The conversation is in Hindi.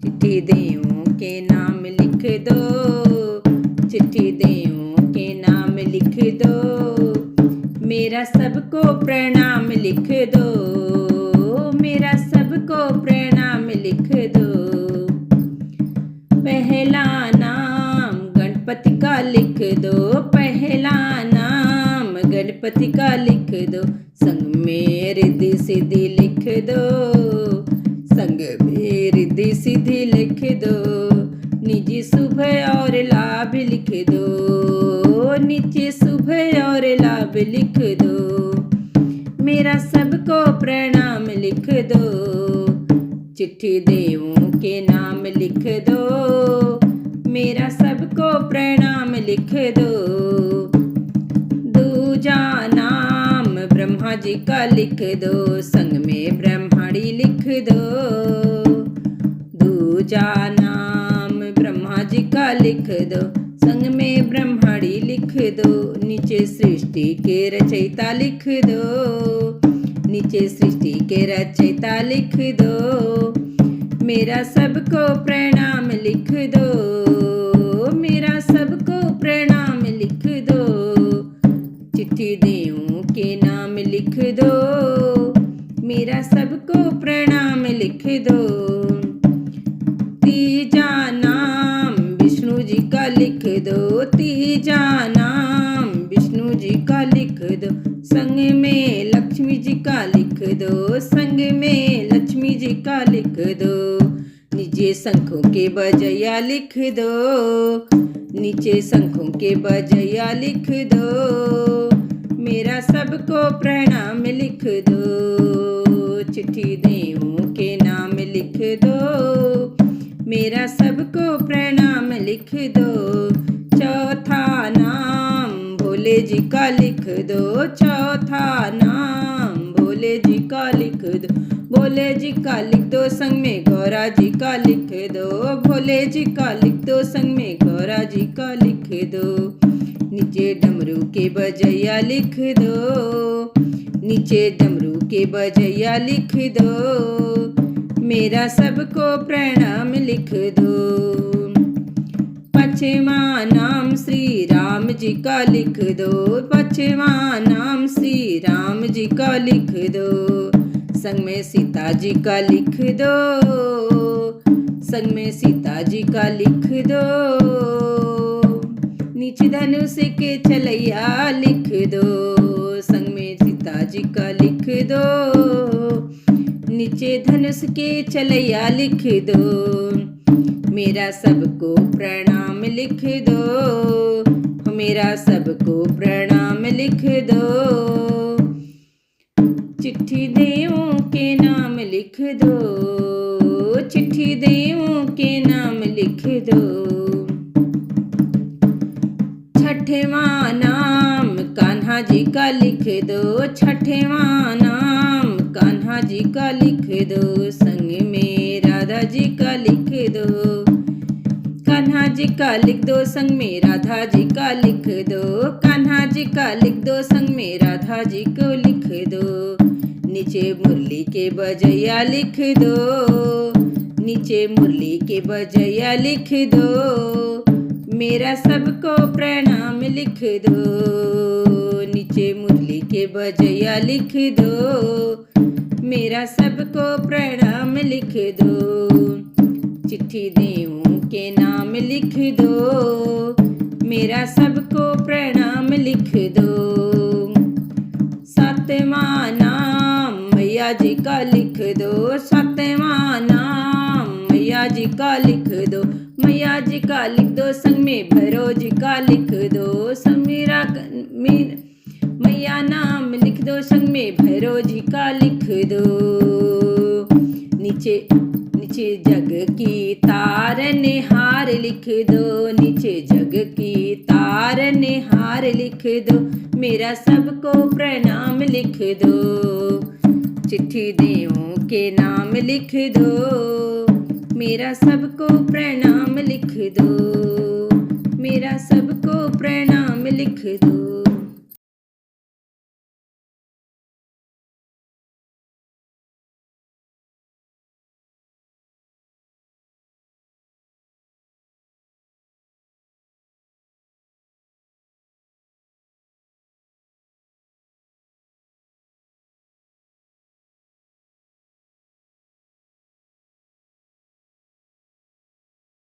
चिट्ठी देवों के नाम लिख दो, चिट्ठी देवों के नाम लिख दो, मेरा सबको प्रणाम लिख दो, मेरा सबको प्रणाम लिख दो। पहला नाम गणपति का लिख दो, पहला नाम गणपति का लिख दो, संग में रिद्धि सिद्धि लिख दो, संग में रिद्धि सिद्धि लिख दो, निजी शुभ और लाभ लिख दो, निजी शुभ और लाभ लिख दो, मेरा सबको प्रणाम लिख दो, चिट्ठी देवों के नाम लिख दो, मेरा सबको प्रणाम लिख दो। दूजा नाम ब्रह्मा जी का लिख दो, संग में ब्रह्मणी लिख दो, दूजा नाम ब्रह्मा जी का लिख दो, संग में ब्रह्मणी लिख दो, नीचे सृष्टि के रचयिता लिख दो, नीचे सृष्टि के रचयिता लिख दो, मेरा सबको प्रणाम लिख दो, मेरा सबको प्रणाम लिख दो, चिट्ठी देवों के नाम लिख दो, मेरा सबको प्रणाम लिख दो। तीजा नाम विष्णु जी का लिख दो, तीजा नाम विष्णु जी का लिख दो, संग में लक्ष्मी जी का लिख दो, संग में लक्ष्मी जी का लिख दो, नीचे शंखों के बजैया लिख दो, नीचे शंखों के बजैया लिख दो, मेरा सबको प्रणाम लिख दो, चिट्ठी देवों के नाम लिख दो, मेरा सबको प्रणाम लिख दो। चौथा नाम भोले जी का लिख दो, चौथा नाम भोले जी का लिख दो, भोले जी का लिख दो, संग में गौरा जी का लिख दो, भोले जी का लिख दो, संग में गौरा जी का लिख दो, नीचे डमरू के बजैया लिख दो, नीचे डमरू के बजैया लिख दो, मेरा सबको प्रणाम लिख दो। पांचवा नाम श्री राम जी का लिख दो, पांचवा नाम श्री राम जी का लिख दो, संग में सीता जी का लिख दो, संग में सीता जी का लिख दो, नीचे धनुष के चलैया लिख दो, संग में सीता जी का लिख दो, नीचे धनुष के चलैया लिख दो, मेरा सबको प्रणाम लिख दो, मेरा सबको प्रणाम लिख दो, चिट्ठी देवों के नाम लिख दो, चिट्ठी देवों के नाम लिख दो। छठवां नाम कान्हा जी का लिख दो, छठवां नाम कान्हा जी का लिख दो, संग में राधा जी का लिख दो, कान्हा जी का लिख दो, संग में राधा जी का लिख दो, कान्हा जी का लिख दो, संग में राधा जी को लिख दो, नीचे मुरली के बजैया लिख दो, नीचे मुरली के बजैया लिख दो, मेरा सबको प्रणाम लिख दो, नीचे मुरली के बजैया लिख दो, मेरा सबको प्रणाम लिख दो, चिट्ठी देवों के नाम लिख दो, मेरा सबको प्रणाम लिख दो। सातवां नाम मैया जी का लिख दो, सातवां नाम मैया जी का लिख दो, मैया जी का लिख दो, संग में भैरव जी का लिख दो, संग मेरा मैया नाम लिख दो, संग में भैरव जी का लिख दो, नीचे नीचे जग की तार निहार लिख दो, नीचे जग की तार निहार लिख दो, मेरा सबको प्रणाम लिख दो, चिट्ठी देवों के नाम लिख दो, मेरा सबको प्रणाम लिख दो, मेरा सबको प्रणाम लिख दो।